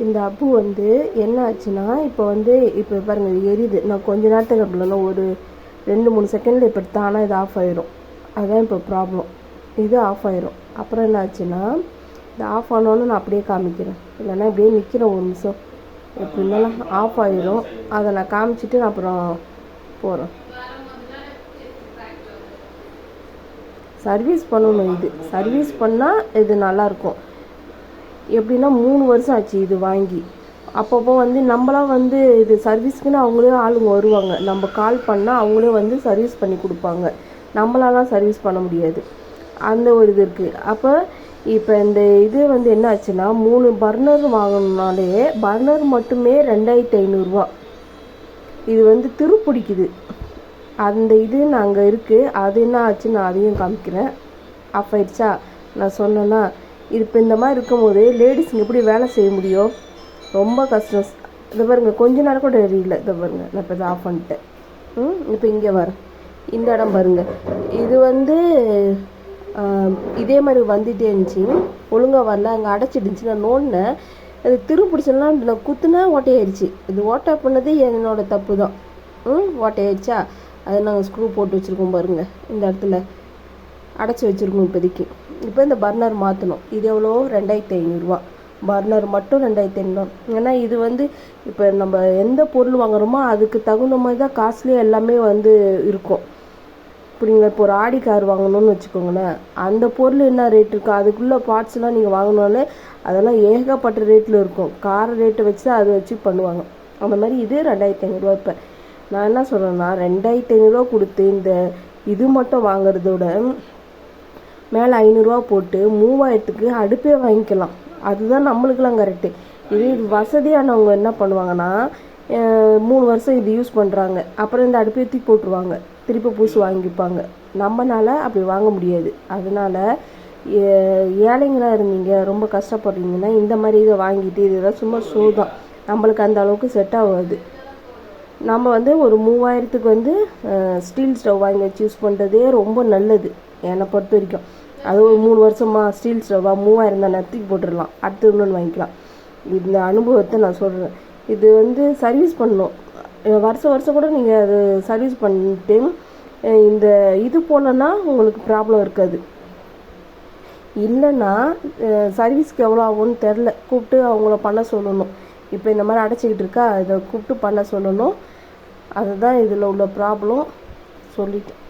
இந்த அப்பு வந்து என்ன ஆச்சுன்னா, இப்போ பாருங்கள் எரியுது. நான் கொஞ்ச நேரத்துக்கு அப்படின்னா ஒரு 2-3 செகண்டில் இப்போ தானாக இது ஆஃப் ஆயிரும். அதுதான் இப்போ ப்ராப்ளம். இது ஆஃப் ஆயிரும். அப்புறம் என்ன ஆச்சுன்னா, இது ஆஃப் ஆனோன்னு நான் அப்படியே காமிக்கிறேன். இல்லைன்னா இப்படியே நிற்கிறேன் ஒரு நிமிஷம். எப்படி இருந்தாலும் ஆஃப் ஆயிரும். அதை நான் காமிச்சிட்டு நான் அப்புறம் போகிறேன். சர்வீஸ் பண்ணணும். இது சர்வீஸ் பண்ணால் இது நல்லாயிருக்கும். எப்படின்னா 3 வருஷம் ஆச்சு இது வாங்கி. அப்பப்போ நம்மளாம் இது சர்வீஸ்க்குன்னு அவங்களே ஆளுங்க வருவாங்க. நம்ம கால் பண்ணால் அவங்களே சர்வீஸ் பண்ணி கொடுப்பாங்க. நம்மளாலாம் சர்வீஸ் பண்ண முடியாது. அந்த ஒரு இது இருக்குது. அப்போ இப்போ இந்த இது என்ன ஆச்சுன்னா, 3 பர்னர் வாங்கணுன்னாலே பர்னர் மட்டுமே 2500 இது திருப்பிடிக்குது. அந்த இது நாங்கள் இருக்குது. அது என்ன ஆச்சு நான் அதையும் காமிக்கிறேன். ஆஃப் ஆயிடுச்சா? நான் சொன்னேன்னா, இது இப்போ இந்த மாதிரி இருக்கும்போது லேடிஸுங்க எப்படி வேலை செய்ய முடியும்? ரொம்ப கஷ்டம். இதை பாருங்கள், கொஞ்ச நேரம் கூட எரியல. இதை பாருங்கள், நான் இப்போ இதை ஆஃப் பண்ணிட்டேன். இப்போ இங்கே வரேன். இந்த இடம் பாருங்கள். இது இதே மாதிரி வந்துகிட்டே இருந்துச்சு. ஒழுங்காக வரல. அங்கே அடைச்சிடுச்சு. நான் நோண்டினேன். அது திருப்பிடிச்சலாம் நான் குத்துனேன், ஓட்டையாயிடுச்சு. இது ஓட்டை பண்ணது என்னோட தப்பு தான். ஓட்டையாயிடுச்சா? அதை நாங்கள் ஸ்க்ரூ போட்டு வச்சுருக்கோம் பாருங்கள். இந்த இடத்துல அடைச்சி வச்சுருக்கோம் இப்போதைக்கு. இப்போ இந்த பர்னர் மாற்றணும். இது எவ்வளோ? 2500. பர்னர் மட்டும் 2500. ஏன்னா இது இப்போ நம்ம எந்த பொருள் வாங்குகிறோமோ அதுக்கு தகுந்த மாதிரி தான் காஸ்ட்லியாக எல்லாமே இருக்கும். இப்போ நீங்கள் இப்போ ஒரு ஆடி கார் வாங்கணும்னு வச்சுக்கோங்களேன். அந்த பொருள் என்ன ரேட் இருக்கோ அதுக்குள்ளே பார்ட்ஸ்லாம் நீங்கள் வாங்கினாலே அதெல்லாம் ஏகப்பட்ட ரேட்டில் இருக்கும். கார் ரேட்டை வச்சு தான் அதை வச்சு பண்ணுவாங்க. அந்த மாதிரி இது 2500. இப்போ நான் என்ன சொல்கிறேன்னா, 2500 கொடுத்து இந்த இது மட்டும் வாங்குறதோட மேலே 500 போட்டு 3000க்கு அடுப்பே வாங்கிக்கலாம். அதுதான் நம்மளுக்கெல்லாம் கரெக்டு. இது வசதியானவங்க என்ன பண்ணுவாங்கன்னா, 3 வருஷம் இது யூஸ் பண்ணுறாங்க. அப்புறம் இந்த அடுப்பை தூக்கி போட்டுருவாங்க. திருப்பி புதுசு வாங்கிப்பாங்க. நம்மளால அப்படி வாங்க முடியாது. அதனால் ஏழைங்களாக இருந்தீங்க, ரொம்ப கஷ்டப்படுறீங்கன்னா இந்த மாதிரி இதை வாங்கிட்டு இதெல்லாம் சும்மா ஷோ தான். நம்மளுக்கு அந்த அளவுக்கு செட் ஆகாது. நம்ம ஒரு 3000க்கு ஸ்டீல் ஸ்டவ் வாங்கி வச்சு யூஸ் பண்ணுறதே ரொம்ப நல்லது என்னை பொறுத்த வரைக்கும். அது ஒரு 3 வருஷமா ஸ்டீல் ஸ்டவ்வாக 3000 தான் தூக்கி போட்டுடலாம். அடுத்து இன்னொன்று வாங்கிக்கலாம். இந்த அனுபவத்தை நான் சொல்கிறேன். இது சர்வீஸ் பண்ணணும். வருஷம் கூட நீங்கள் அது சர்வீஸ் பண்ணிட்டு இந்த இது போனோன்னா உங்களுக்கு ப்ராப்ளம் இருக்காது. இல்லைன்னா சர்வீஸ்க்கு எவ்வளோ ஆகும்னு தெரில. கூப்பிட்டு அவங்கள பண்ண சொல்லணும். இப்போ இந்த மாதிரி அடைச்சிக்கிட்டு இருக்கா, இதை கூப்பிட்டு பண்ண சொல்லணும். அதுதான் இதில் உள்ள ப்ராப்ளம். சொல்லிட்டேன்.